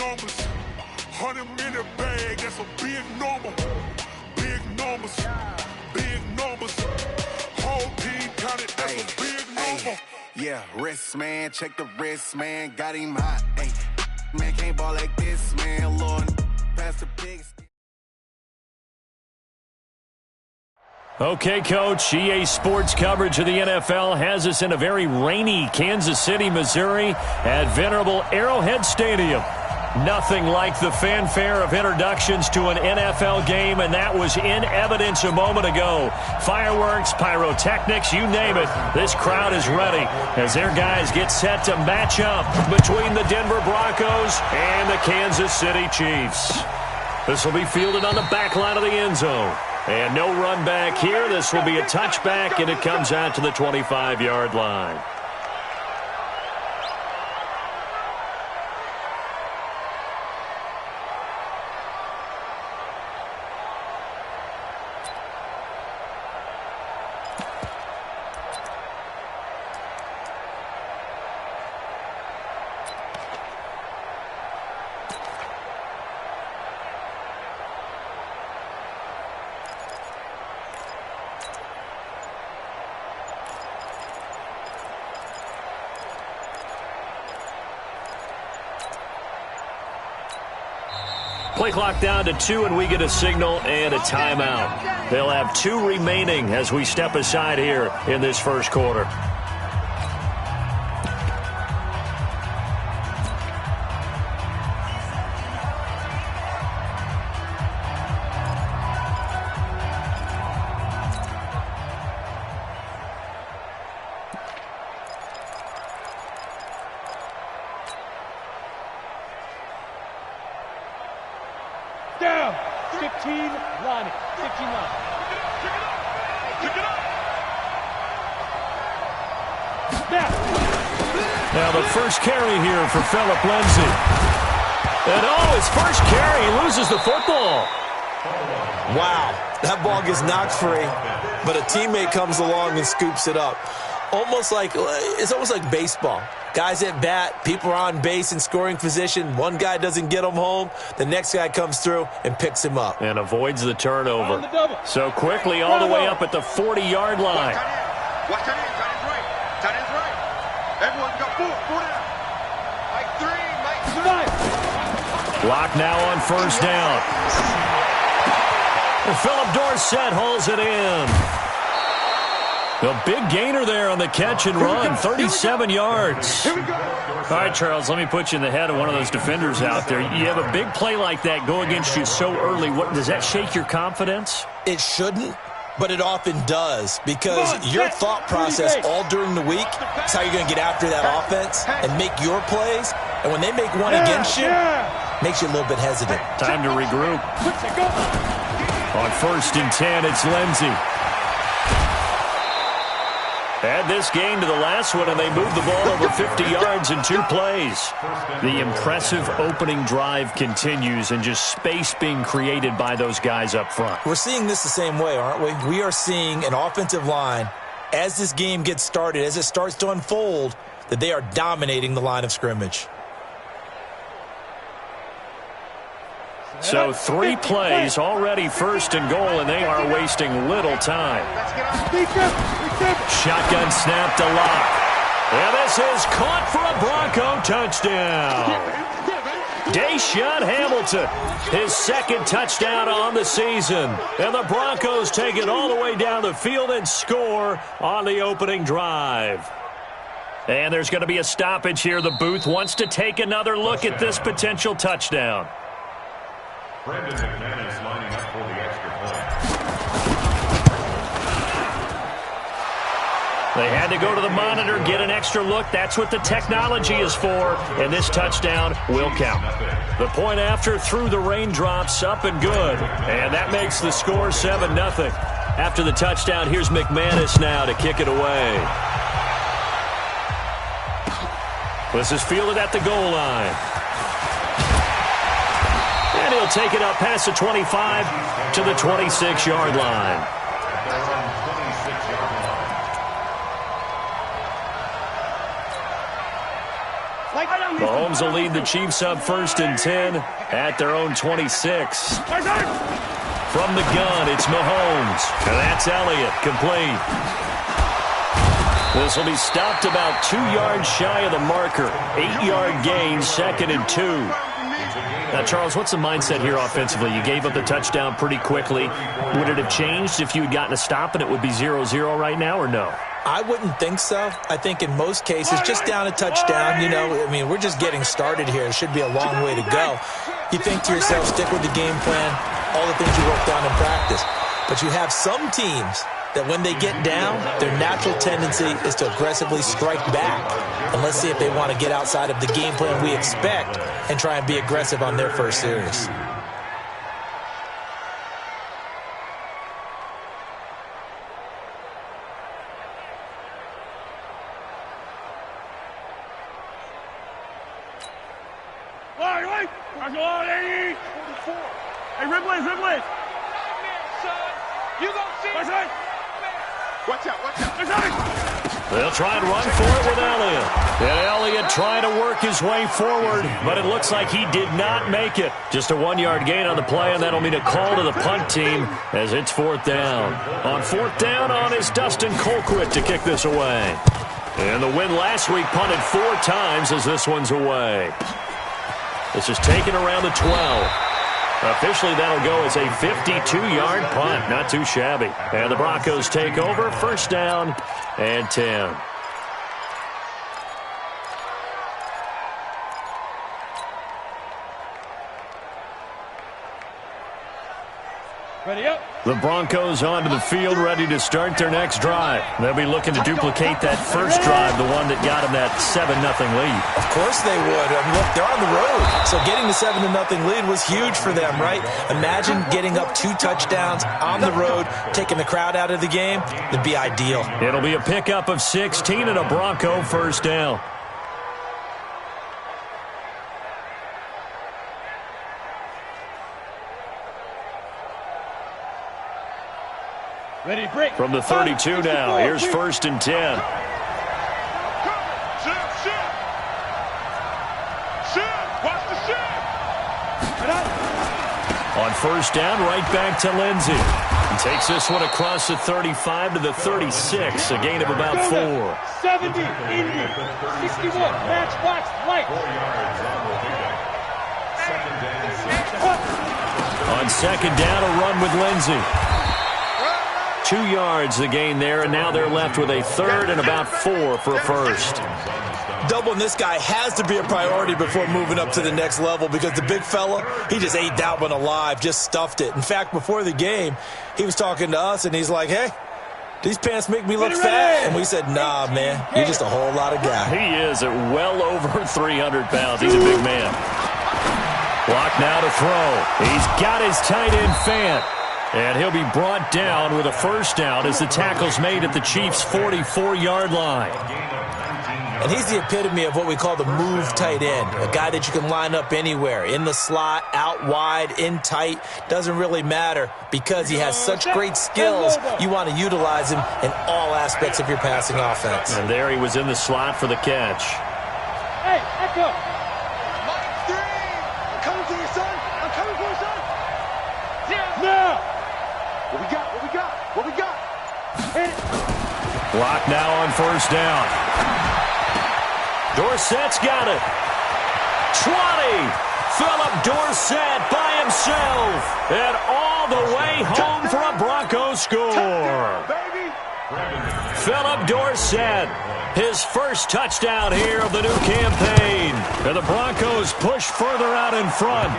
numbers. 100-minute bag, that's a big number. Big numbers, big numbers. Whole team counted, that's a big number. Yeah, wrist, man, check the wrist, man. Got him hot, ayy. Man, can't ball like this, man. Lord, past the pigs. Okay, Coach, EA Sports coverage of the NFL has us in a very rainy Kansas City, Missouri at venerable Arrowhead Stadium. Nothing like the fanfare of introductions to an NFL game, and that was in evidence a moment ago. Fireworks, pyrotechnics, you name it. This crowd is ready as their guys get set to match up between the Denver Broncos and the Kansas City Chiefs. This will be fielded on the back line of the end zone. And no run back here. This will be a touchback, and it comes out to the 25-yard line. Play clock down to 2, and we get a signal and a timeout. They'll have 2 remaining as we step aside here in this first quarter. Down. 15 line. 15 line. Now the first carry here for Phillip Lindsay. And his first carry, he loses the football. Wow, that ball gets knocked free, but a teammate comes along and scoops it up. It's almost like baseball. Guys at bat, people are on base in scoring position. One guy doesn't get him home. The next guy comes through and picks him up. And avoids the turnover. So quickly all the way up at the 40-yard line. Watch that in. Tight end's right. Everyone's got 4 down. Mike 3, Mike 5. Block now on first down. And Philip Dorsett hauls it in. The big gainer there on the catch and run, 37 yards. All right, Charles, let me put you in the head of one of those defenders out there. You have a big play like that go against you so early. Does that shake your confidence? It shouldn't, but it often does, because your thought process all during the week is how you're going to get after that offense and make your plays. And when they make one against you, makes you a little bit hesitant. Time to regroup. On first and 10, it's Lindsay. Add this game to the last one, and they move the ball over 50 yards in 2 plays. The impressive opening drive continues, and just space being created by those guys up front. We're seeing this the same way, aren't we? We are seeing an offensive line, as this game gets started, as it starts to unfold, that they are dominating the line of scrimmage. So 3 plays, already first and goal, and they are wasting little time. Shotgun snap to Locke. And this is caught for a Bronco touchdown. Deshaun Hamilton, his 2nd touchdown on the season. And the Broncos take it all the way down the field and score on the opening drive. And there's going to be a stoppage here. The booth wants to take another look at this potential touchdown. Brandon McManus lining up for the extra point. They had to go to the monitor, get an extra look. That's what the technology is for, and this touchdown will count. The point after through the raindrops, up and good, and that makes the score 7-0. After the touchdown, here's McManus now to kick it away. This is fielded at the goal line. And he'll take it up past the 25 to the 26-yard line. Mahomes will lead the Chiefs up 1st and 10 at their own 26. From the gun, it's Mahomes. And that's Elliott, complete. This will be stopped about 2 yards shy of the marker. 8-yard gain, 2nd and 2. Now, Charles, what's the mindset here offensively? You gave up the touchdown pretty quickly. Would it have changed if you had gotten a stop and it would be 0-0 right now, or no? I wouldn't think so. I think in most cases, just down a touchdown, we're just getting started here. It should be a long way to go. You think to yourself, stick with the game plan, all the things you worked on in practice. But you have some teams that when they get down, their natural tendency is to aggressively strike back. And let's see if they want to get outside of the game plan we expect and try and be aggressive on their first series. Hey, Ridley. You go see. Watch out. They'll try and run for it with Elliott. And Elliott trying to work his way forward, but it looks like he did not make it. Just a 1-yard gain on the play, and that'll mean a call to the punt team as it's 4th down. On 4th down is Dustin Colquitt to kick this away. And the win last week punted 4 times as this one's away. This is taken around the 12. Officially, that'll go as a 52-yard punt. Not too shabby. And the Broncos take over. 1st down and 10. Ready up. The Broncos onto the field, ready to start their next drive. They'll be looking to duplicate that first drive, the one that got them that 7-0 lead. Of course they would. I mean, look, they're on the road. So getting the 7-0 lead was huge for them, right? Imagine getting up 2 touchdowns on the road, taking the crowd out of the game. It'd be ideal. It'll be a pickup of 16 and a Bronco 1st down. Ready, break. From the 32 now, here's 1st and 10. Watch the shift. On 1st down, right back to Lindsey. He takes this one across the 35 to the 36, a gain of about 4. 70, Indy, 61, matchbox, light. On 2nd down, a run with Lindsey. 2 yards the gain there, and now they're left with a 3rd and about 4 for a 1st. Doubling this guy has to be a priority before moving up to the next level because the big fella, he just ate that one alive, just stuffed it. In fact, before the game, he was talking to us, and he's like, hey, these pants make me look fat. And we said, nah, man, you're just a whole lot of guy. He is at well over 300 pounds. He's a big man. Block now to throw. He's got his tight end Fant. And he'll be brought down with a 1st down as the tackle's made at the Chiefs' 44-yard line. And he's the epitome of what we call the move tight end, a guy that you can line up anywhere, in the slot, out wide, in tight, doesn't really matter because he has such great skills. You want to utilize him in all aspects of your passing offense. And there he was in the slot for the catch. Hey, echo. Mike 3. I'm coming for you, son. I'm coming for you, son. Now. What we got? Hit it. Block now on 1st down. Dorsett's got it. 20. Philip Dorsett by himself. And all the way home for a Broncos score. Philip Dorsett, his 1st touchdown here of the new campaign. And the Broncos push further out in front.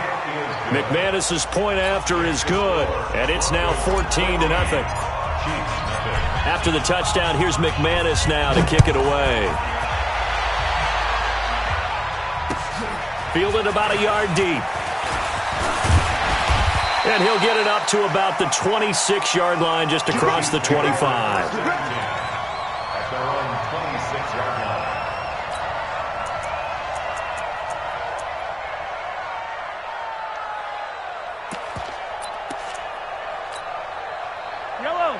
McManus's point after is good, and it's now 14-0. After the touchdown, here's McManus now to kick it away. Fielded about a yard deep. And he'll get it up to about the 26-yard line, just across the 25.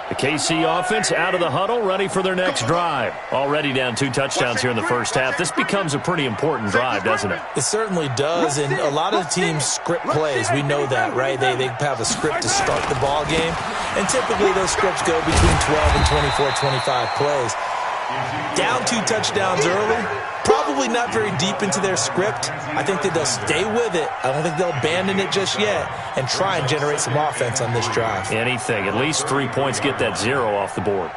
The KC offense out of the huddle, ready for their next drive. Already down 2 touchdowns here in the first half. This becomes a pretty important drive, doesn't it? It certainly does, and a lot of the teams script plays. We know that, right? They have a script to start the ball game, and typically those scripts go between 12 and 24, 25 plays. Down 2 touchdowns early, probably not very deep into their script. I think that they'll stay with it. I don't think they'll abandon it just yet and try and generate some offense on this drive. Anything. At least 3 points, get that 0 off the board.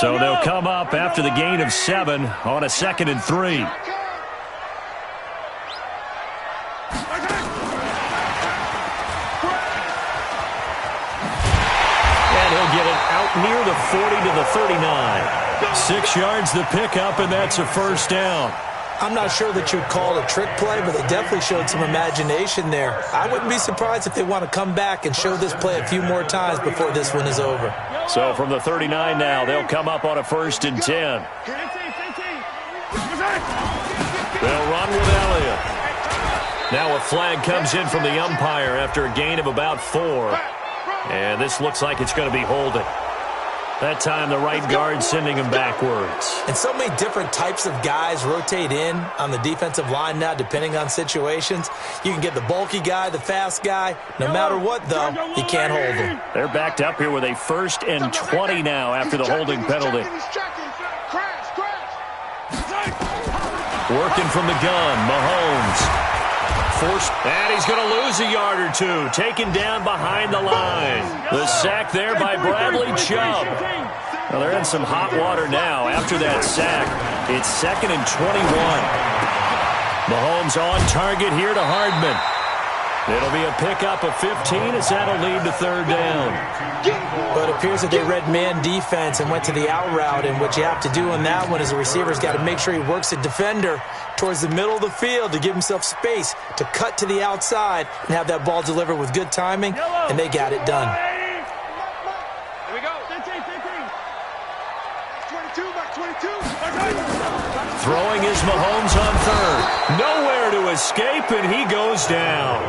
So they'll come up after the gain of 7 on a 2nd and 3. Near the 40 to the 39. 6 yards the pickup, and that's a first down. I'm not sure that you'd call it a trick play, but they definitely showed some imagination there. I wouldn't be surprised if they want to come back and show this play a few more times before this one is over. So from the 39 now, they'll come up on a 1st and 10. They'll run with Elliott. Now a flag comes in from the umpire after a gain of about 4. And this looks like it's going to be holding. That time the right guard sending him backwards. And so many different types of guys rotate in on the defensive line now depending on situations. You can get the bulky guy, the fast guy. No matter what, though, you can't hold him. They're backed up here with a 1st and 20 now after the holding penalty. Working from the gun, Mahomes. And he's going to lose a yard or 2. Taken down behind the line. The sack there by Bradley Chubb. Well, they're in some hot water now after that sack. It's 2nd and 21. Mahomes on target here to Hardman. It'll be a pickup of 15 as that'll lead to 3rd down. But it appears that they read man defense and went to the out route. And what you have to do on that one is the receiver's got to make sure he works the defender towards the middle of the field to give himself space to cut to the outside and have that ball delivered with good timing, and they got it done. Here we go. 22. Throwing is Mahomes on 3rd. Nowhere to escape, and he goes down.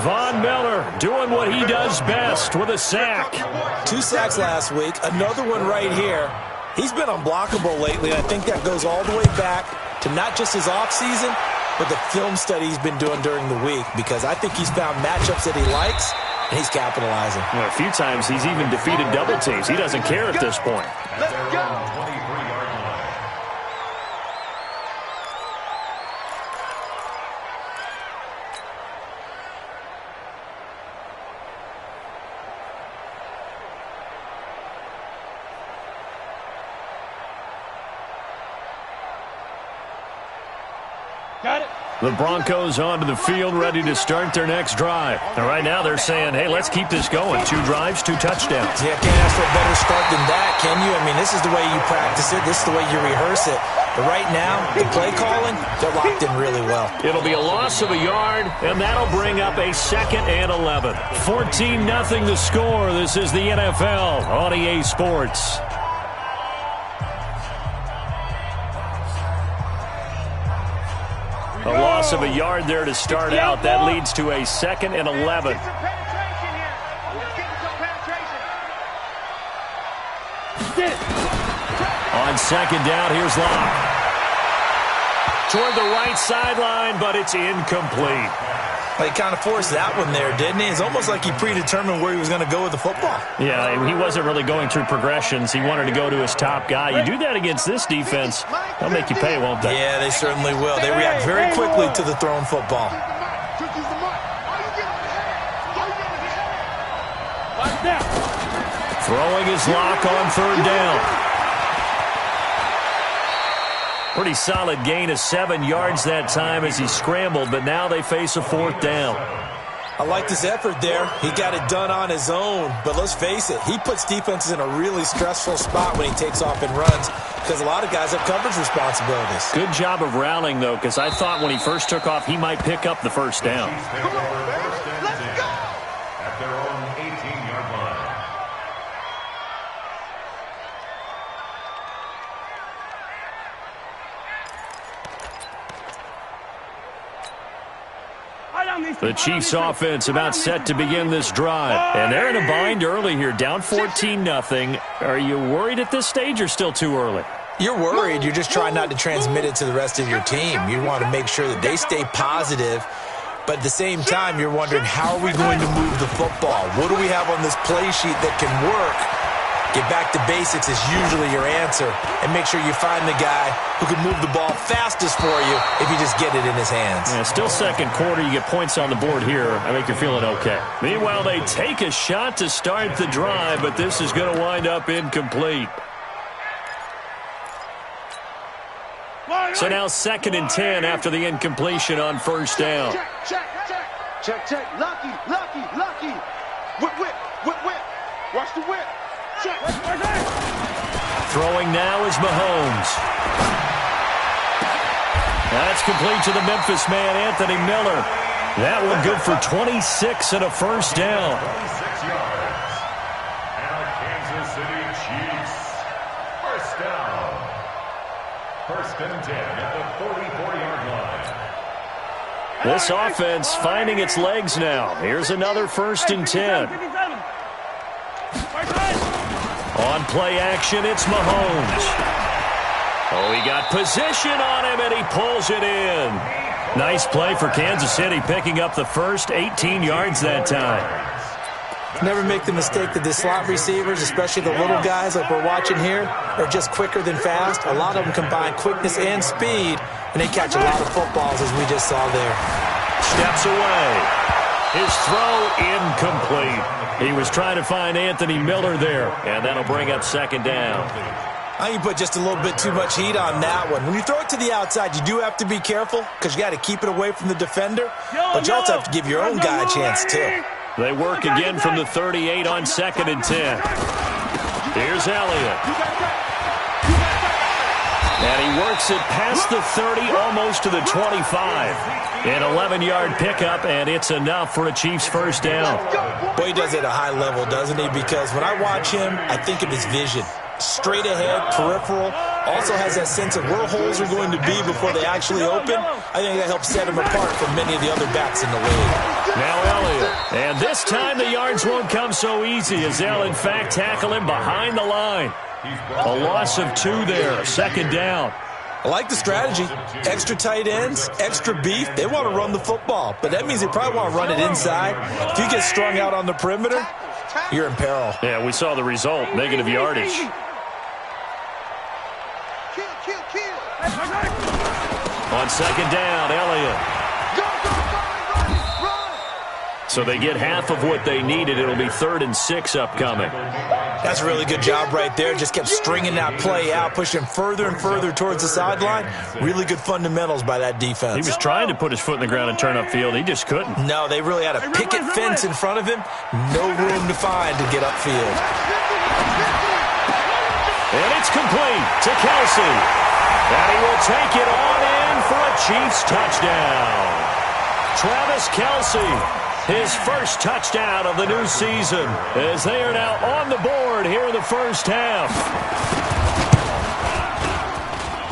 Von Miller doing what he does best with a sack. 2 sacks last week, another one right here. He's been unblockable lately, and I think that goes all the way back to not just his offseason, but the film study he's been doing during the week, because I think he's found matchups that he likes, and he's capitalizing. Well, a few times he's even defeated double teams. He doesn't care at this point. Let's go. Got it. The Broncos onto the field, ready to start their next drive. And right now they're saying, hey, let's keep this going. 2 drives, 2 touchdowns. Yeah, can't ask for a better start than that, can you? I mean, this is the way you practice it. This is the way you rehearse it. But right now, the play calling, they're locked in really well. It'll be a loss of a yard, and that'll bring up a 2nd and 11. 14-0 the score. This is the NFL on EA Sports. A loss of a yard there to start out. That leads to a 2nd and 11. On 2nd down, here's Locke. Toward the right sideline, but it's incomplete. Well, he kind of forced that one there, didn't he? It's almost like he predetermined where he was going to go with the football. Yeah, he wasn't really going through progressions. He wanted to go to his top guy. You do that against this defense, they'll make you pay, won't they? Yeah, they certainly will. They react very quickly to the thrown football. Throwing his Lock on 3rd down. Pretty solid gain of 7 yards that time as he scrambled, but now they face a 4th down. I like his effort there. He got it done on his own, but let's face it, he puts defenses in a really stressful spot when he takes off and runs because a lot of guys have coverage responsibilities. Good job of rallying, though, because I thought when he first took off, he might pick up the 1st down. Come on, baby. Let's go. At their own 18-yard line. The Chiefs offense about set to begin this drive. And they're in a bind early here, down 14-0. Are you worried at this stage or still too early? You're worried. You're just trying not to transmit it to the rest of your team. You want to make sure that they stay positive. But at the same time, you're wondering, how are we going to move the football? What do we have on this play sheet that can work? Get back to basics is usually your answer. And make sure you find the guy who can move the ball fastest for you if you just get it in his hands. Yeah, still second quarter. You get points on the board here. I think you're feeling okay. Meanwhile, they take a shot to start the drive, but this is going to wind up incomplete. So now 2nd and 10 after the incompletion on first down. Check. Lucky. Whip. Watch the whip. Check. Throwing now is Mahomes. That's complete to the Memphis man, Anthony Miller. That one good for 26 and a first down. 26 yards. And the Kansas City Chiefs. First down. 1st and 10 at the 44-yard line. This offense finding its legs now. Here's another 1st and 10. On play action, it's Mahomes. Oh, he got position on him, and he pulls it in. Nice play for Kansas City, picking up the first 18 yards that time. Never make the mistake that the slot receivers, especially the little guys like we're watching here, are just quicker than fast. A lot of them combine quickness and speed, and they catch a lot of footballs, as we just saw there. Steps away. His throw incomplete. He was trying to find Anthony Miller there, and that'll bring up 2nd down. I think you put just a little bit too much heat on that one. When you throw it to the outside, you do have to be careful because you got to keep it away from the defender, but you also have to give your own guy a chance too. They work again from the 38 on 2nd and 10. Here's Elliott. And he works it past the 30, almost to the 25. An 11-yard pickup, and it's enough for a Chiefs first down. Boy, he does it at a high level, doesn't he? Because when I watch him, I think of his vision. Straight ahead, peripheral, also has that sense of where holes are going to be before they actually open. I think that helps set him apart from many of the other backs in the league. Now Elliott. And this time the yards won't come so easy as they'll, in fact, tackle him behind the line. A loss of 2 there, 2nd down. I like the strategy. Extra tight ends, extra beef. They want to run the football, but that means they probably want to run it inside. If you get strung out on the perimeter, you're in peril. Yeah, we saw the result, negative yardage. On 2nd down, Elliott. So they get half of what they needed. It'll be 3rd and 6 upcoming. That's a really good job right there. Just kept stringing that play out, pushing further and further towards the sideline. Really good fundamentals by that defense. He was trying to put his foot in the ground and turn upfield. He just couldn't. No, they really had a picket fence in front of him. No room to find to get upfield. And it's complete to Kelsey. And he will take it on in for a Chiefs touchdown. Travis Kelsey. His first touchdown of the new season as they are now on the board here in the first half.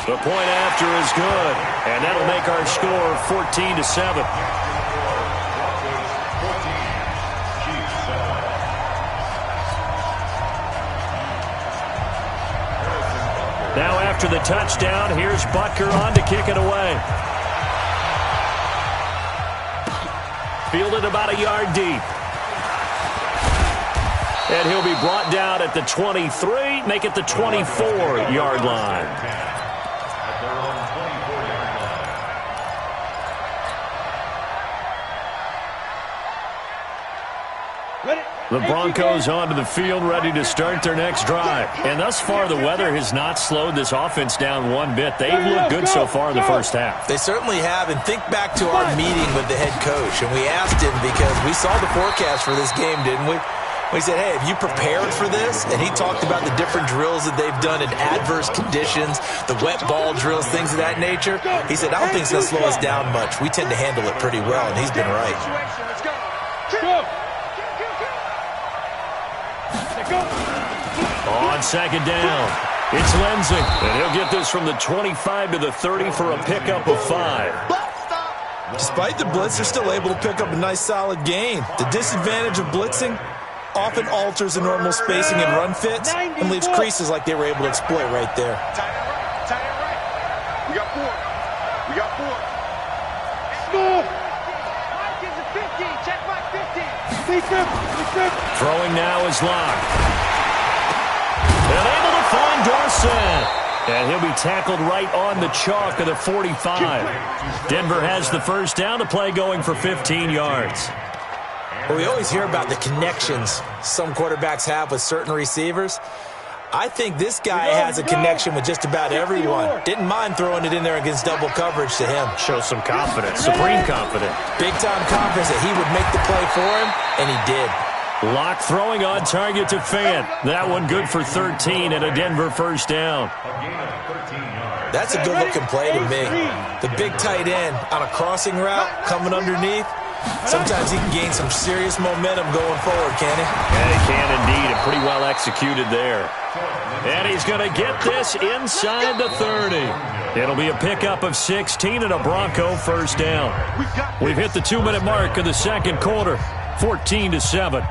The point after is good, and that'll make our score 14-7. Now after the touchdown, here's Butker on to kick it away. Fielded about a yard deep. And he'll be brought down at the 23, make it the 24-yard line. The Broncos onto the field, ready to start their next drive. And thus far, the weather has not slowed this offense down one bit. They've looked good so far in the first half. They certainly have. And think back to our meeting with the head coach. And we asked him, because we saw the forecast for this game, didn't we? We said, hey, have you prepared for this? And he talked about the different drills that they've done in adverse conditions, the wet ball drills, things of that nature. He said, I don't think it's going to slow us down much. We tend to handle it pretty well, and he's been right. On 2nd down, it's Lensing. And he'll get this from the 25 to the 30 for a pickup of 5. Despite the blitz, they're still able to pick up a nice solid gain. The disadvantage of blitzing often alters the normal spacing and run fits and leaves creases like they were able to exploit right there. Tight end right. Tight end right. We got 4. We got 4. Small. Mike is a 50. Check my 50. Throwing now is Locke. And able to find Dorset. And he'll be tackled right on the chalk of the 45. Denver has the first down to play, going for 15 yards. Well, we always hear about the connections some quarterbacks have with certain receivers. I think this guy has a connection with just about everyone. Didn't mind throwing it in there against double coverage to him. Shows some confidence, supreme confidence. Big-time confidence that he would make the play for him, and he did. Locke throwing on target to Fant. That one good for 13 and a Denver first down. That's a good-looking play to me. The big tight end on a crossing route coming underneath. Sometimes he can gain some serious momentum going forward, can he? Yeah, he can indeed, and pretty well executed there. And he's going to get this inside the 30. It'll be a pickup of 16 and a Bronco first down. We've hit the 2-minute mark of the second quarter, 14-7.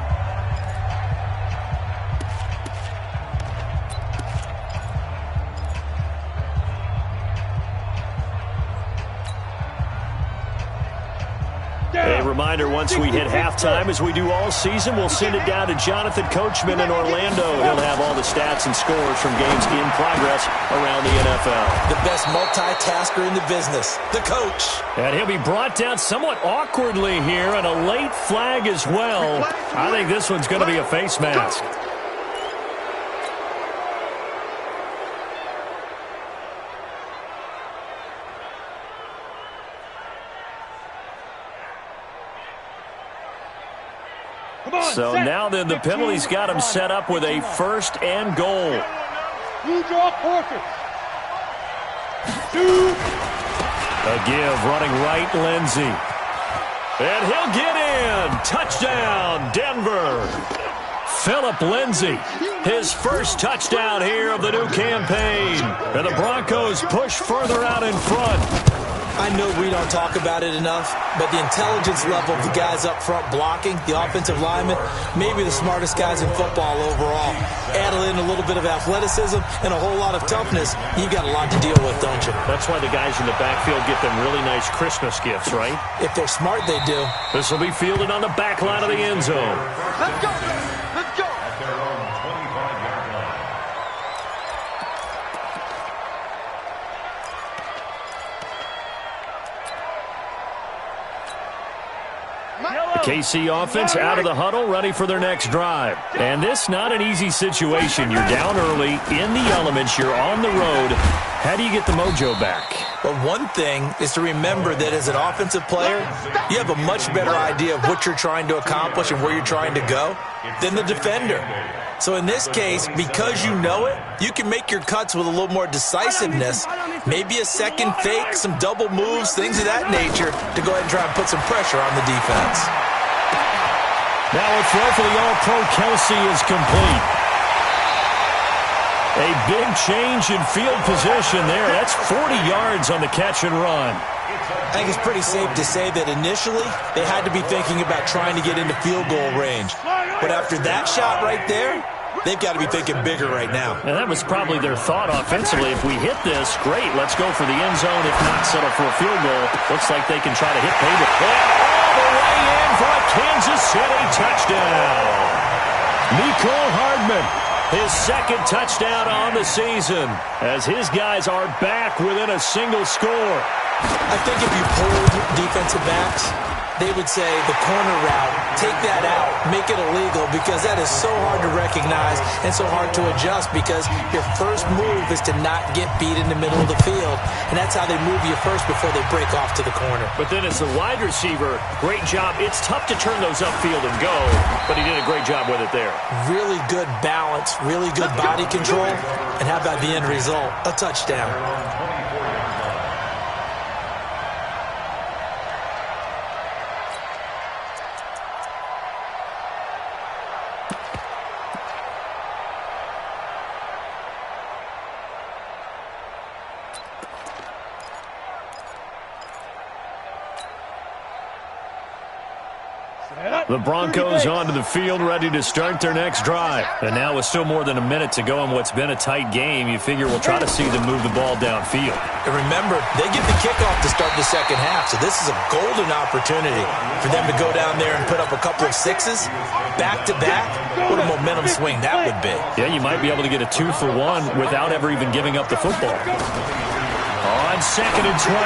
A reminder, once we hit halftime, as we do all season, we'll send it down to Jonathan Coachman in Orlando. He'll have all the stats and scores from games in progress around the NFL. The best multitasker in the business, the coach. And he'll be brought down somewhat awkwardly here, and a late flag as well. I think this one's going to be a face mask. So now then, the penalty's got him set up with a first and goal. You draw forfeit. A give, running right, Lindsey. And he'll get in. Touchdown, Denver. Phillip Lindsey, his first touchdown here of the new campaign. And the Broncos push further out in front. I know we don't talk about it enough, but the intelligence level of the guys up front blocking, the offensive linemen, maybe the smartest guys in football overall. Add in a little bit of athleticism and a whole lot of toughness, you've got a lot to deal with, don't you? That's why the guys in the backfield get them really nice Christmas gifts, right? If they're smart, they do. This will be fielded on the back line of the end zone. Let's go. Let's go. At their own 25-yard line. The KC offense out of the huddle, ready for their next drive. And this not an easy situation. You're down early, in the elements, you're on the road. How do you get the mojo back? Well, one thing is to remember that as an offensive player, you have a much better idea of what you're trying to accomplish and where you're trying to go than the defender. So in this case, because you know it, you can make your cuts with a little more decisiveness, maybe a second fake, some double moves, things of that nature, to go ahead and try and put some pressure on the defense. Now a throw for the All-Pro Kelsey is complete. A big change in field position there. That's 40 yards on the catch and run. I think it's pretty safe to say that initially they had to be thinking about trying to get into field goal range. But after that shot right there, they've got to be thinking bigger right now. And that was probably their thought offensively. If we hit this, great, let's go for the end zone. If not, settle for a field goal. Looks like they can try to hit payment. And all the way in for a Kansas City touchdown. Nicole Hardman, his second touchdown on the season, as his guys are back within a single score. I think if you pulled defensive backs, they would say the corner route, take that out, make it illegal, because that is so hard to recognize and so hard to adjust, because your first move is to not get beat in the middle of the field, and that's how they move you first before they break off to the corner. But then as the wide receiver, great job. It's tough to turn those upfield and go, but he did a great job with it there. Really good balance, really good body control, and how about the end result? A touchdown. The Broncos onto the field, ready to start their next drive. And now with still more than a minute to go in what's been a tight game, you figure we'll try to see them move the ball downfield. And remember, they get the kickoff to start the second half, so this is a golden opportunity for them to go down there and put up a couple of sixes, back-to-back. What a momentum swing that would be. Yeah, you might be able to get a 2-for-1 without ever even giving up the football. On 2nd and 12,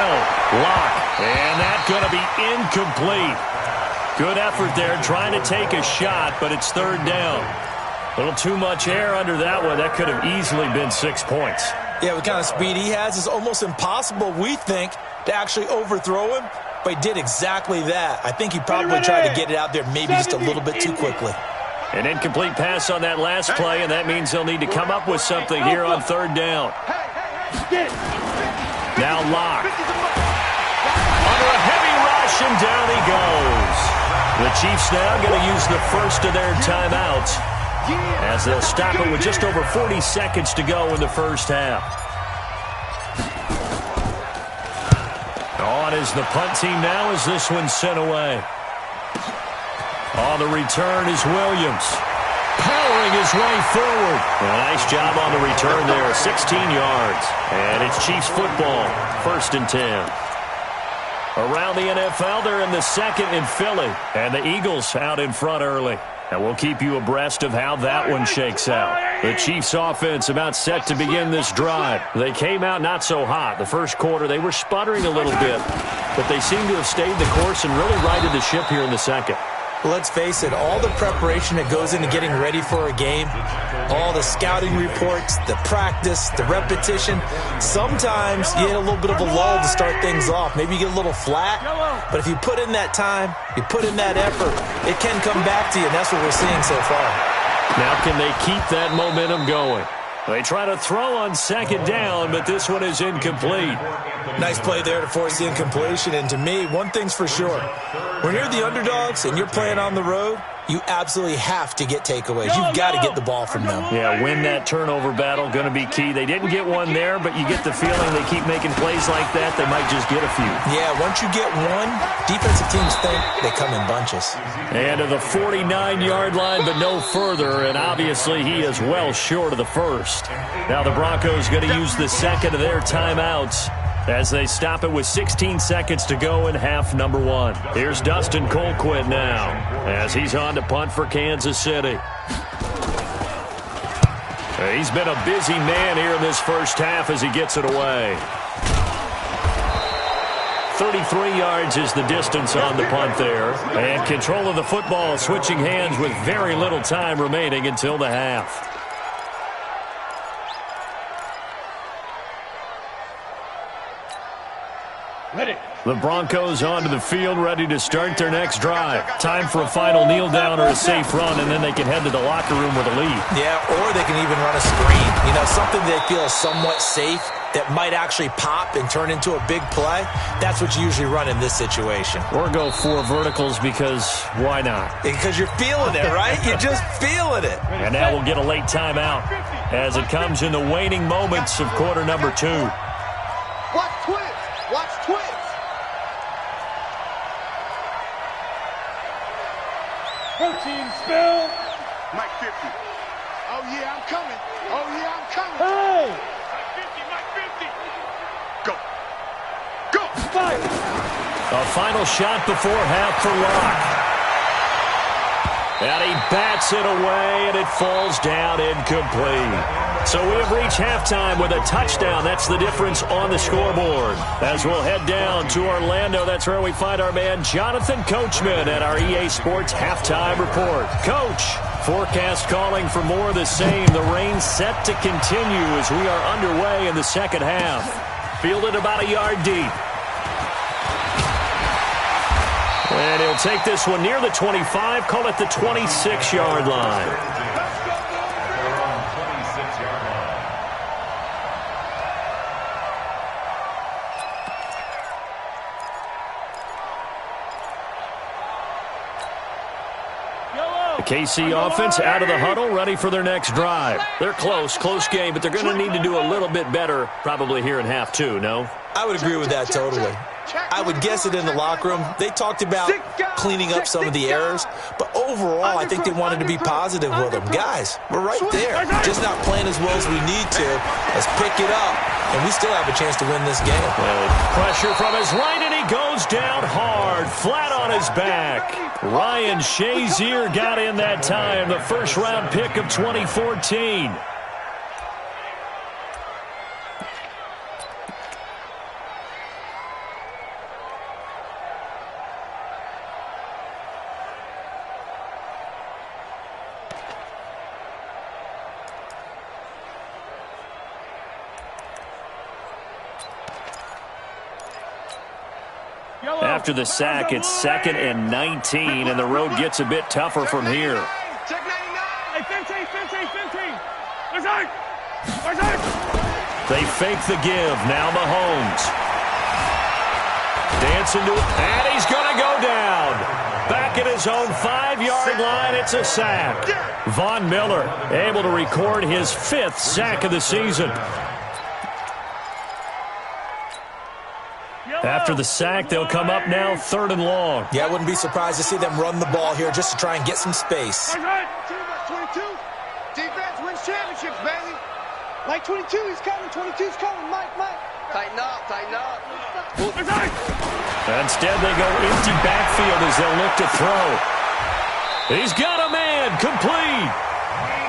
Locke, and that's going to be incomplete. Good effort there, trying to take a shot, but it's third down. A little too much air under that one. That could have easily been 6 points. Yeah, what kind of speed he has is almost impossible, we think, to actually overthrow him, but he did exactly that. I think he probably tried to get it out there maybe just a little bit too quickly. An incomplete pass on that last play, and that means they'll need to come up with something here on third down. Now Locke. Under a heavy rush, and down he goes. The Chiefs now going to use the first of their timeouts as they'll stop it with just over 40 seconds to go in the first half. On is the punt team now as this one's sent away. On the return is Williams. Powering his way forward. A nice job on the return there, 16 yards. And it's Chiefs football, 1st and 10. Around the NFL, they're in the second in Philly. And the Eagles out in front early. And we'll keep you abreast of how that one shakes out. The Chiefs offense about set to begin this drive. They came out not so hot. The first quarter, they were sputtering a little bit. But they seem to have stayed the course and really righted the ship here in the second. Let's face it, all the preparation that goes into getting ready for a game, all the scouting reports, the practice, the repetition, sometimes you hit a little bit of a lull to start things off. Maybe you get a little flat, but if you put in that time, you put in that effort, it can come back to you, and that's what we're seeing so far. Now can they keep that momentum going? They try to throw on second down, but this one is incomplete. Nice play there to force the incompletion, and to me, one thing's for sure. When you're the underdogs and you're playing on the road, you absolutely have to get takeaways. You've got to get the ball from them. Yeah, win that turnover battle, going to be key. They didn't get one there, but you get the feeling they keep making plays like that, they might just get a few. Yeah, once you get one, defensive teams think they come in bunches. And to the 49-yard line, but no further, and obviously he is well short of the first. Now the Broncos going to use the second of their timeouts as they stop it with 16 seconds to go in half number 1. Here's Dustin Colquitt now as he's on to punt for Kansas City. He's been a busy man here in this first half as he gets it away. 33 yards is the distance on the punt there. And control of the football switching hands with very little time remaining until the half. The Broncos onto the field, ready to start their next drive. Time for a final kneel down or a safe run, and then they can head to the locker room with a lead. Yeah, or they can even run a screen. You know, something they feel is somewhat safe that might actually pop and turn into a big play. That's what you usually run in this situation. Or go 4 verticals because why not? Because you're feeling it, right? You're just feeling it. And now we'll get a late timeout as it comes in the waning moments of quarter number 2. Watch twins. Watch twins. Protein spill. Mike 50. Oh, yeah, I'm coming. Oh, yeah, I'm coming. Hey. Mike 50. Go. Go. Fight. A final shot before half for Locke. And he bats it away, and it falls down incomplete. So we have reached halftime with a touchdown. That's the difference on the scoreboard. As we'll head down to Orlando, that's where we find our man Jonathan Coachman at our EA Sports Halftime Report. Coach, forecast calling for more of the same. The rain set to continue as we are underway in the second half. Fielded about a yard deep. And he'll take this one near the 25, call it the 26-yard line. The KC offense out of the huddle, ready for their next drive. They're close game, but they're going to need to do a little bit better probably here in half 2, no? I would agree with that totally. I would guess it in the locker room. They talked about cleaning up some of the errors, but overall, I think they wanted to be positive with them. Guys, we're right there. Just not playing as well as we need to. Let's pick it up, and we still have a chance to win this game. Pressure from his right, and he goes down hard, flat on his back. Ryan Shazier got in that time, the first-round pick of 2014. After the sack, it's 2nd and 19, and the road gets a bit tougher from here. Check 99. Hey, 15. They fake the give. Now Mahomes. Dancing to it, and he's going to go down. Back at his own 5-yard line, it's a sack. Von Miller able to record his 5th sack of the season. After the sack, they'll come up now 3rd and long. Yeah, I wouldn't be surprised to see them run the ball here just to try and get some space. 22. Defense wins championships, baby. Mike 22, he's coming. 22's coming. Mike. Tighten up. Instead, they go empty backfield as they'll look to throw. He's got a man, complete.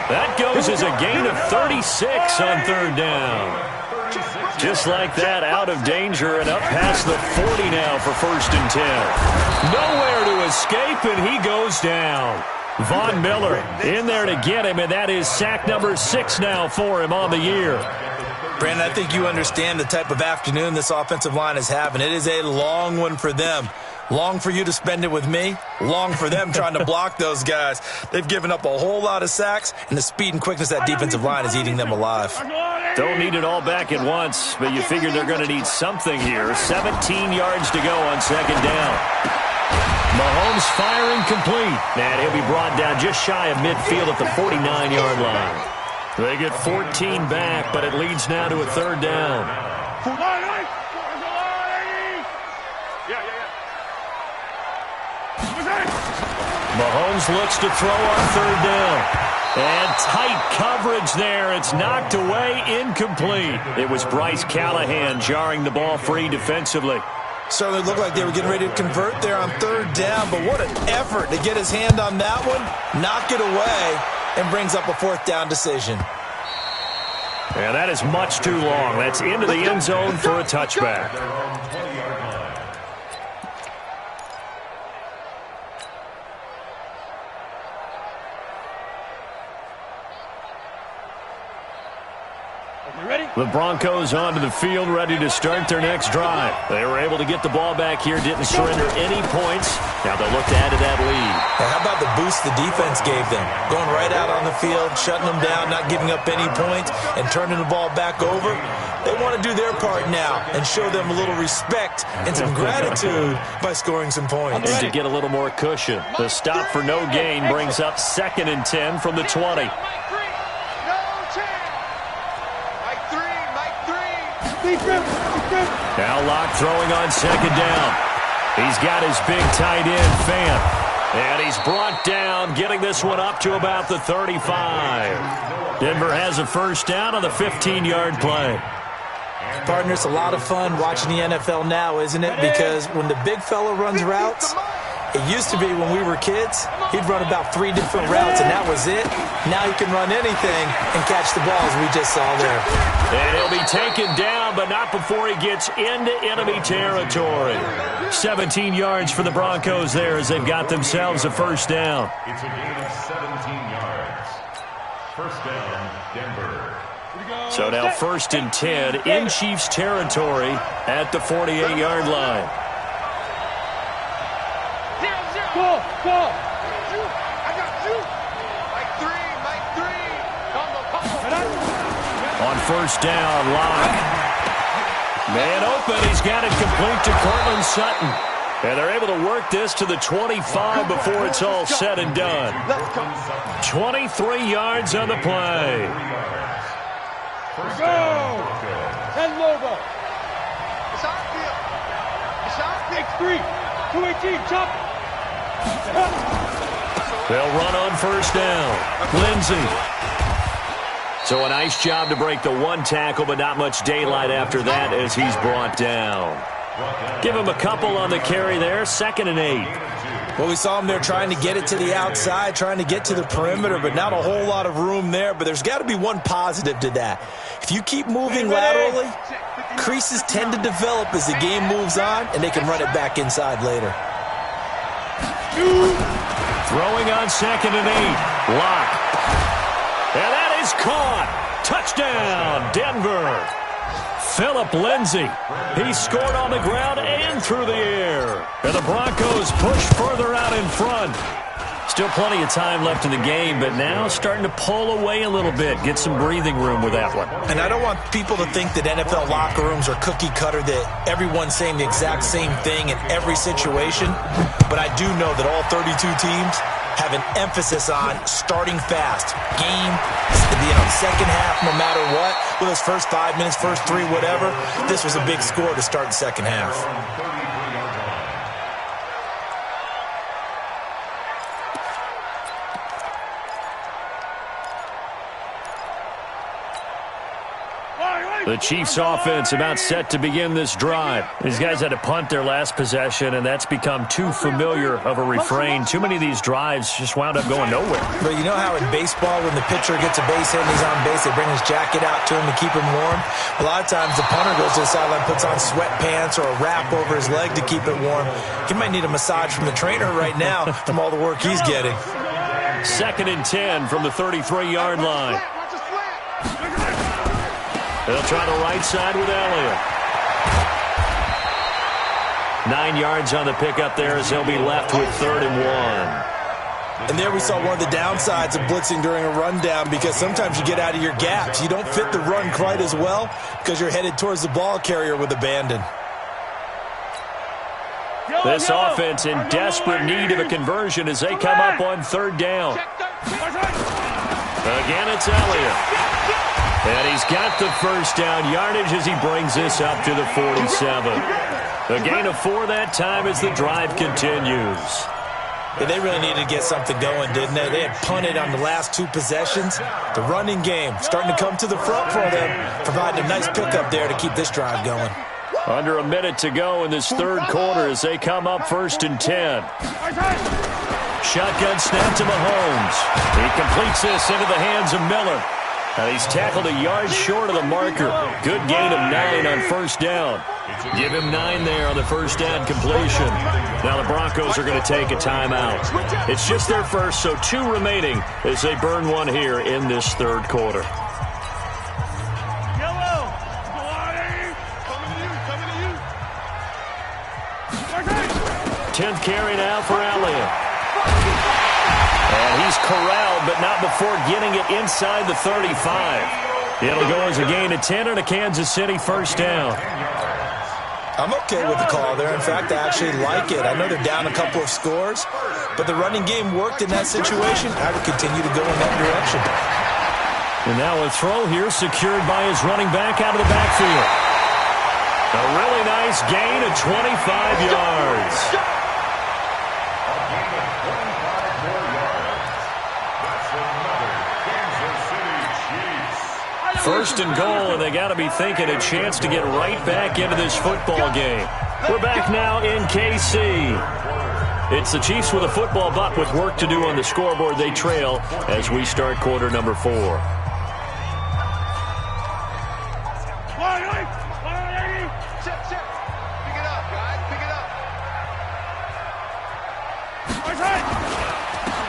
That goes as a gain of 36 on 3rd down. Just like that, out of danger and up past the 40 now for 1st and 10. Nowhere to escape, and he goes down. Von Miller in there to get him, and that is sack number 6 now for him on the year. Brandon, I think you understand the type of afternoon this offensive line is having. It is a long one for them. Long for you to spend it with me. Long for them trying to block those guys. They've given up a whole lot of sacks, and the speed and quickness of that defensive line is eating them alive. Don't need it all back at once, but you figure they're going to need something here. 17 yards to go on 2nd down. Mahomes firing complete. And he'll be brought down just shy of midfield at the 49-yard line. They get 14 back, but it leads now to a 3rd down. Mahomes looks to throw on 3rd down. And tight coverage there. It's knocked away, incomplete. It was Bryce Callahan jarring the ball free defensively. Certainly looked like they were getting ready to convert there on 3rd down, but what an effort to get his hand on that one, knock it away, and brings up a 4th down decision. And that is much too long. That's into the end zone for a touchback. The Broncos onto the field, ready to start their next drive. They were able to get the ball back here, didn't surrender any points. Now they'll look to add to that lead. Hey, how about the boost the defense gave them? Going right out on the field, shutting them down, not giving up any points, and turning the ball back over. They want to do their part now and show them a little respect and some gratitude by scoring some points. And to get a little more cushion, the stop for no gain brings up 2nd and 10 from the 20. Now Locke throwing on 2nd down. He's got his big tight end, Fant. And he's brought down, getting this one up to about the 35. Denver has a 1st down on the 15-yard play. Partner, it's a lot of fun watching the NFL now, isn't it? Because when the big fella runs routes, it used to be when we were kids, he'd run about 3 different routes, and that was it. Now he can run anything and catch the balls we just saw there. And he'll be taken down, but not before he gets into enemy territory. 17 yards for the Broncos there as they've got themselves a 1st down. It's a gain of 17 yards. 1st down, Denver. So now 1st and 10 in Chiefs territory at the 48-yard line. Go! I got you. Mike 3. On 1st down, Locke. Man open. He's got it complete to Cortland Sutton. And they're able to work this to the 25 before it's all said and done. 23 yards on the play. Go! And Lobo. It's our field. X3. 218, chop. They'll run on first down. Lindsey. So a nice job to break the one tackle, but not much daylight after that as he's brought down. Give him a couple on the carry there. 2nd and 8. Well, we saw him there trying to get it to the outside, trying to get to the perimeter, but not a whole lot of room there. But there's got to be one positive to that. If you keep moving laterally, creases tend to develop as the game moves on, and they can run it back inside later. Throwing on 2nd and 8. Lock. And that is caught. Touchdown, Denver. Phillip Lindsay. He scored on the ground and through the air. And the Broncos push further out in front. Still plenty of time left in the game, but now starting to pull away a little bit. Get some breathing room with that one. And I don't want people to think that NFL locker rooms are cookie cutter, that everyone's saying the exact same thing in every situation. But I do know that all 32 teams have an emphasis on starting fast. Game, second half, no matter what. With those first 5 minutes, first 3, whatever. This was a big score to start the second half. The Chiefs offense about set to begin this drive. These guys had to punt their last possession, and that's become too familiar of a refrain. Too many of these drives just wound up going nowhere. But you know how in baseball, when the pitcher gets a base hit and he's on base, they bring his jacket out to him to keep him warm? A lot of times the punter goes to the sideline, puts on sweatpants or a wrap over his leg to keep it warm. He might need a massage from the trainer right now from all the work he's getting. 2nd and 10 from the 33-yard line. They'll try the right side with Elliott. 9 yards on the pickup there as they'll be left with 3rd and 1. And there we saw one of the downsides of blitzing during a rundown, because sometimes you get out of your gaps. You don't fit the run quite as well because you're headed towards the ball carrier with abandon. This offense in desperate need of a conversion as they come up on 3rd down. Again, it's Elliott. And he's got the first down yardage as he brings this up to the 47. A gain of 4 that time as the drive continues. Yeah, they really needed to get something going, didn't they? They had punted on the last 2 possessions. The running game starting to come to the front for them, providing a nice pickup there to keep this drive going. Under a minute to go in this 3rd quarter as they come up 1st and 10. Shotgun snap to Mahomes. He completes this into the hands of Miller. And he's tackled a yard short of the marker. Good gain of 9 on 1st down. Give him 9 there on the 1st down completion. Now the Broncos are going to take a timeout. It's just their first, so 2 remaining as they burn one here in this 3rd quarter. 10th carry now for Elliott. And he's corralled, but not before getting it inside the 35. It'll go as a gain of 10 and a Kansas City 1st down. I'm okay with the call there. In fact, I actually like it. I know they're down a couple of scores, but the running game worked in that situation. I would continue to go in that direction. And now a throw here secured by his running back out of the backfield. A really nice gain of 25 yards. First and goal, and they got to be thinking a chance to get right back into this football game. We're back now in KC. It's the Chiefs with a football, but with work to do on the scoreboard. They trail as we start quarter number 4.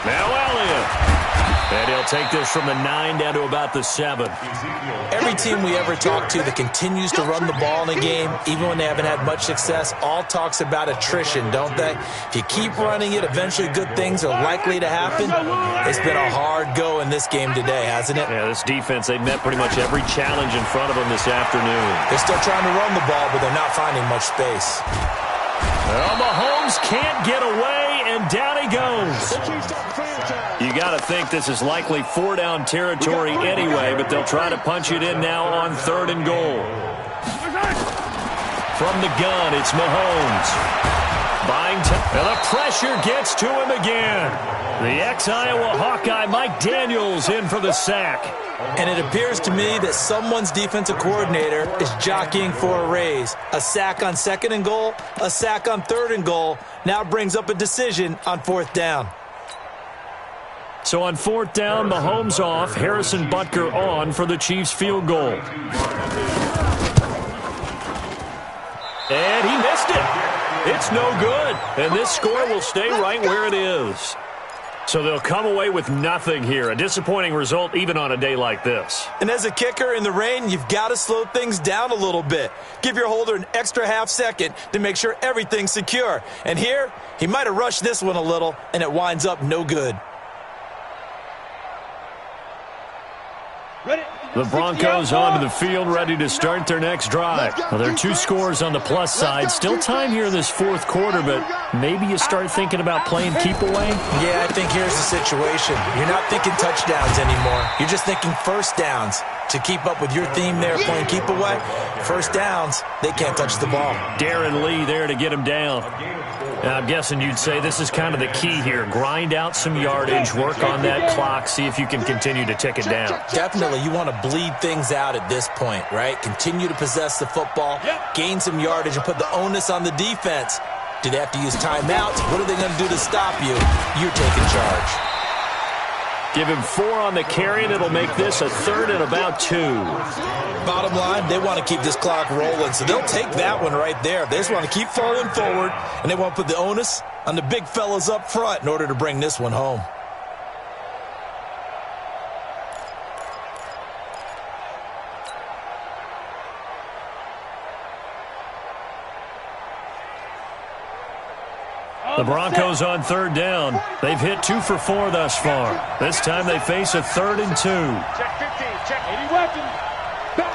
Now Elliott. And he'll take this from the 9 down to about the 7. Every team we ever talk to that continues to run the ball in a game, even when they haven't had much success, all talks about attrition, don't they? If you keep running it, eventually good things are likely to happen. It's been a hard go in this game today, hasn't it? Yeah, this defense, they met pretty much every challenge in front of them this afternoon. They're still trying to run the ball, but they're not finding much space. Well, Mahomes can't get away, and down he goes. You got to think this is likely 4-down territory anyway, but they'll try to punch it in now on 3rd and goal. From the gun, it's Mahomes. Buying time. And the pressure gets to him again. The ex-Iowa Hawkeye Mike Daniels in for the sack. And it appears to me that someone's defensive coordinator is jockeying for a raise. A sack on 2nd and goal, a sack on 3rd and goal, now brings up a decision on 4th down. So on 4th down, Mahomes off, Harrison Butker on for the Chiefs field goal. And he missed it. It's no good. And this score will stay right where it is. So they'll come away with nothing here. A disappointing result even on a day like this. And as a kicker in the rain, you've got to slow things down a little bit. Give your holder an extra half second to make sure everything's secure. And here, he might have rushed this one a little, and it winds up no good. The Broncos onto the field, ready to start their next drive. Well, there are 2 scores on the plus side. Still time here in this 4th quarter, but maybe you start thinking about playing keep away? Yeah, I think here's the situation. You're not thinking touchdowns anymore. You're just thinking first downs. To keep up with your theme there, playing keep away, first downs, they can't touch the ball. Darren Lee there to get him down. Now, I'm guessing you'd say this is kind of the key here. Grind out some yardage, work on that clock, see if you can continue to tick it down. Definitely, you want to bleed things out at this point, right? Continue to possess the football, gain some yardage, and put the onus on the defense. Do they have to use timeouts? What are they going to do to stop you? You're taking charge. Give him 4 on the carry, and it'll make this a 3rd and about 2. Bottom line, they want to keep this clock rolling, so they'll take that one right there. They just want to keep falling forward, and they want to put the onus on the big fellas up front in order to bring this one home. The Broncos on 3rd down. They've hit 2 for 4 thus far. This time they face a 3rd and 2. Check 15, check 80 weapons. Back.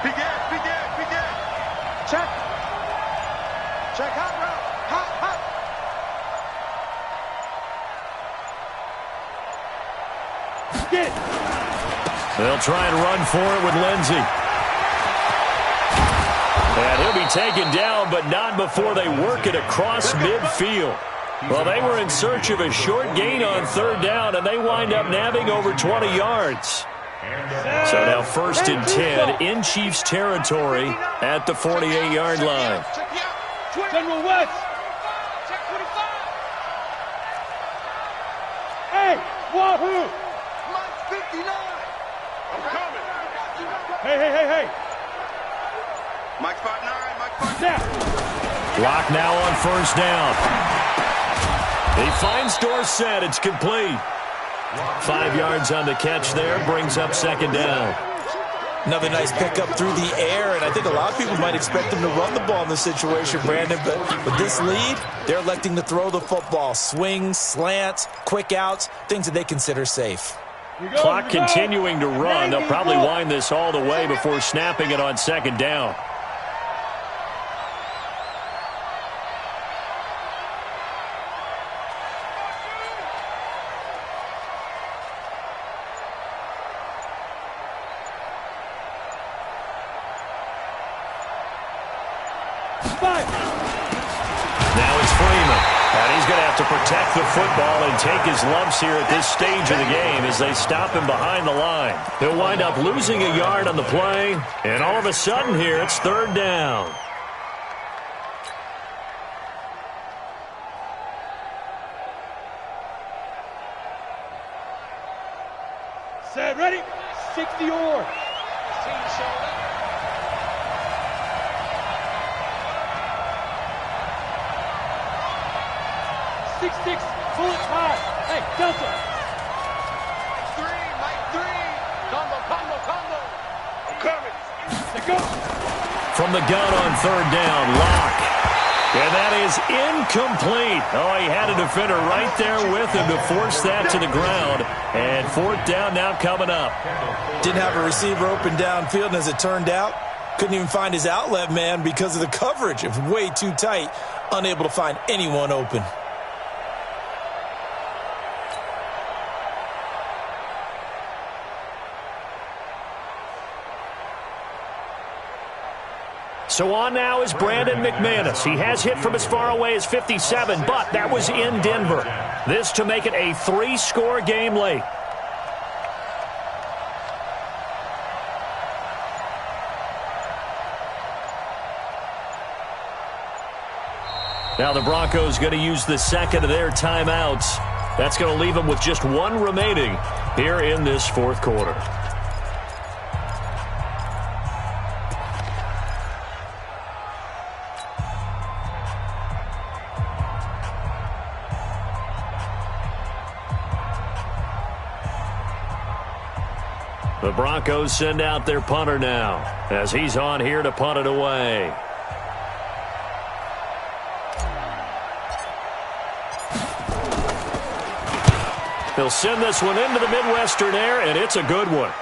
Begin. Check. Check hot route. Hot. Get. They'll try and run for it with Lindsey. And he'll be taken down, but not before they work it across midfield. Well, they were in search of a short gain on 3rd down, and they wind up nabbing over 20 yards. So now 1st and 10 in Chiefs territory at the 48-yard line. General West. Check 25. Hey, wahoo. Mike 59. I'm coming. Hey. Mike 5'9", Mike 5'9". Clock now on 1st down. He finds Dorsett. It's complete. 5 yards on the catch there. Brings up 2nd down. Another nice pickup through the air, and I think a lot of people might expect them to run the ball in this situation, Brandon, but with this lead, they're electing to throw the football. Swings, slants, quick outs, things that they consider safe. Clock continuing to run. They'll probably wind this all the way before snapping it on 2nd down. Now it's Freeman. And he's going to have to protect the football and take his lumps here at this stage of the game as they stop him behind the line. He'll wind up losing a yard on the play, and all of a sudden here it's 3rd down. Set, ready? 60 or. 6-6, pull it high. Hey, Delta. Mike 3. Combo. I'm coming. Let's go. From the gun on 3rd down, Locke. And that is incomplete. Oh, he had a defender right there with him to force that to the ground. And 4th down now coming up. Didn't have a receiver open downfield, and as it turned out, couldn't even find his outlet man because of the coverage. It was way too tight, unable to find anyone open. So on now is Brandon McManus. He has hit from as far away as 57, but that was in Denver. This to make it a 3-score game late. Now the Broncos going to use the second of their timeouts. That's going to leave them with just one remaining here in this fourth quarter. The Broncos send out their punter now as he's on here to punt it away. He'll send this one into the Midwestern air, and it's a good one.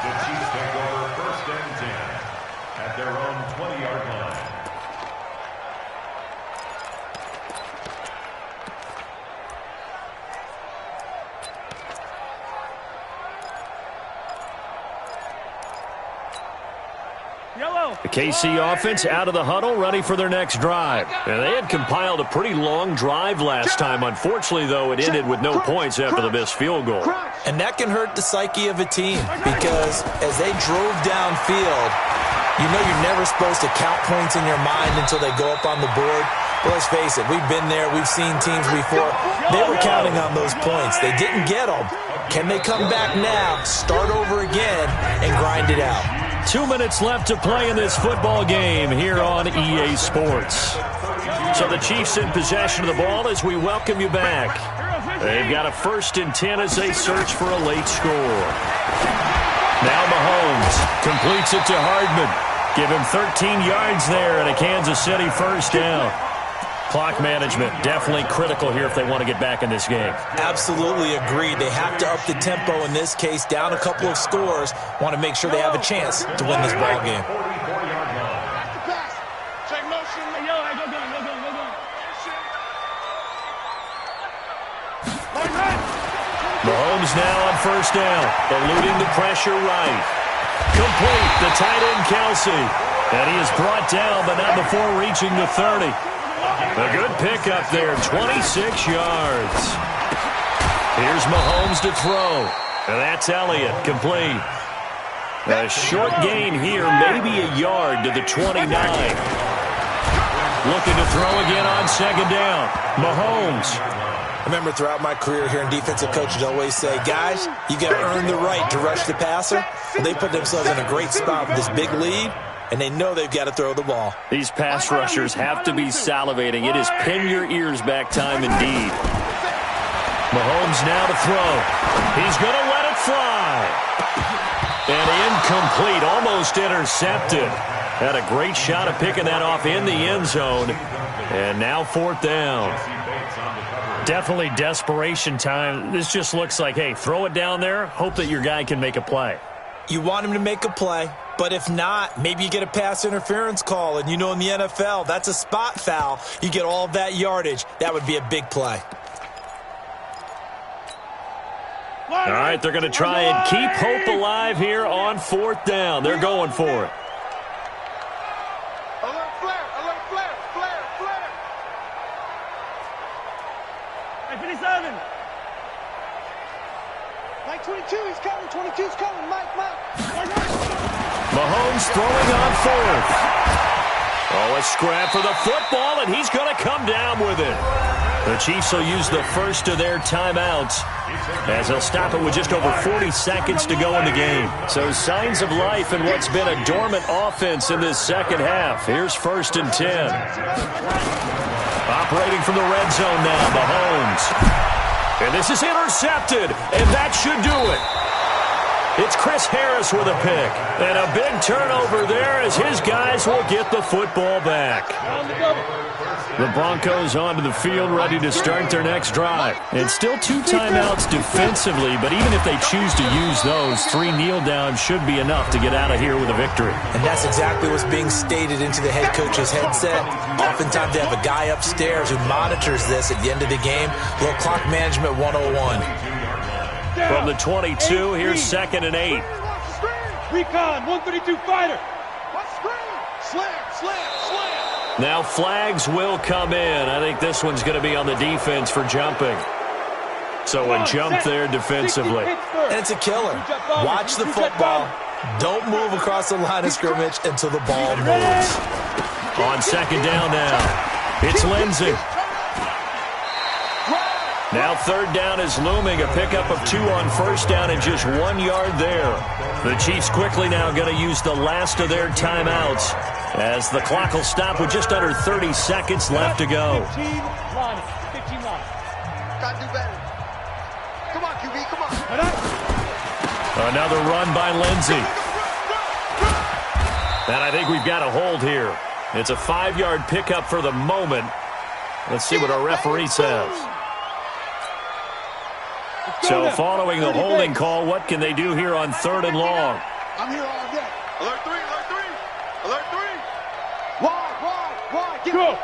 The Chiefs take over 1st and 10 at their own 20-yard line. The KC offense out of the huddle, ready for their next drive. And they had compiled a pretty long drive last time. Unfortunately, though, it ended with no points after the missed field goal. And that can hurt the psyche of a team because as they drove downfield, you know you're never supposed to count points in your mind until they go up on the board. But let's face it, we've been there. We've seen teams before. They were counting on those points. They didn't get them. Can they come back now, start over again, and grind it out? 2 minutes left to play in this football game here on EA Sports. So the Chiefs in possession of the ball as we welcome you back. They've got a 1st and 10 as they search for a late score. Now Mahomes completes it to Hardman. Give him 13 yards there and a Kansas City 1st down. Clock management definitely critical here if they want to get back in this game. Absolutely agreed. They have to up the tempo in this case, down a couple of scores. Want to make sure they have a chance to win this ball game. Mahomes now on 1st down, eluding the pressure right. Complete, the tight end Kelsey. And he is brought down, but not before reaching the 30. A good pickup there, 26 yards. Here's Mahomes to throw. And that's Elliott, complete. A short gain here, maybe a yard to the 29. Looking to throw again on 2nd down. Mahomes. I remember throughout my career here in defensive coaches always say, guys, you got to earn the right to rush the passer. Well, they put themselves in a great spot with this big lead, and they know they've got to throw the ball. These pass rushers have to be salivating. It is pin your ears back time indeed. Mahomes now to throw. He's going to let it fly. And incomplete, almost intercepted. Had a great shot at picking that off in the end zone. And now 4th down. Definitely desperation time. This just looks like, hey, throw it down there, hope that your guy can make a play. You want him to make a play, but if not, maybe you get a pass interference call, and you know in the NFL, that's a spot foul. You get all of that yardage. That would be a big play. All right, they're going to try and keep hope alive here on 4th down. They're going for it. Alert flare, alert flare, flare, flare. Hey, 57. Mike 22, he's coming. 22's coming. Mike. Mahomes throwing on 4th. Oh, a scrap for the football, and he's going to come down with it. The Chiefs will use the first of their timeouts as they'll stop it with just over 40 seconds to go in the game. So signs of life in what's been a dormant offense in this second half. Here's 1st and 10. Operating from the red zone now, Mahomes. And this is intercepted, and that should do it. It's Chris Harris with a pick. And a big turnover there as his guys will get the football back. The Broncos onto the field ready to start their next drive. And still 2 timeouts defensively, but even if they choose to use those, 3 kneel downs should be enough to get out of here with a victory. And that's exactly what's being stated into the head coach's headset. Oftentimes they have a guy upstairs who monitors this at the end of the game. Little clock management 101. From the 22, here's 2nd and 8. Recon, 132 fighter. Slam. Now flags will come in. I think this one's going to be on the defense for jumping. So a jump there defensively. And it's a killer. Watch the football. Don't move across the line of scrimmage until the ball moves. On second down now, it's Lindsey. Now third down is looming. A pickup of 2 on first down and just 1 yard there. The Chiefs quickly now going to use the last of their timeouts as the clock will stop with just under 30 seconds left to go. 15 line. Gotta do better. Come on, QB, come on. Another run by Lindsey. And I think we've got a hold here. It's a 5-yard pickup for the moment. Let's see what our referee says. So following the holding call, what can they do here on 3rd and long? I'm here all day. Alert 3. Wide. Go.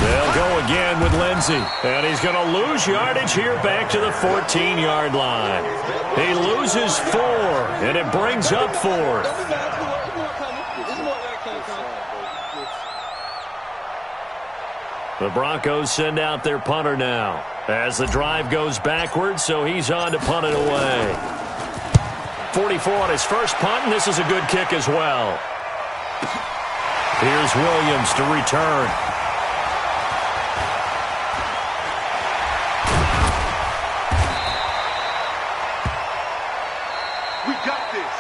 They'll go again with Lindsey. And he's going to lose yardage here back to the 14-yard line. He loses 4, and it brings up 4th. The Broncos send out their punter now as the drive goes backwards, so he's on to punt it away. 44 on his first punt, and this is a good kick as well. Here's Williams to return. We got this.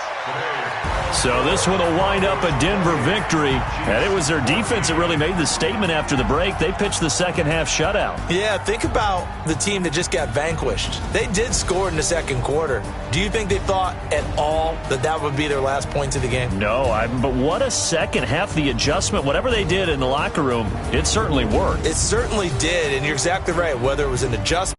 So this one will wind up a Denver victory. And it was their defense that really made the statement after the break. They pitched the second half shutout. Yeah, think about the team that just got vanquished. They did score in the second quarter. Do you think they thought at all that would be their last points of the game? No, but what a second half. The adjustment, whatever they did in the locker room, it certainly worked. It certainly did, and you're exactly right. Whether it was an adjustment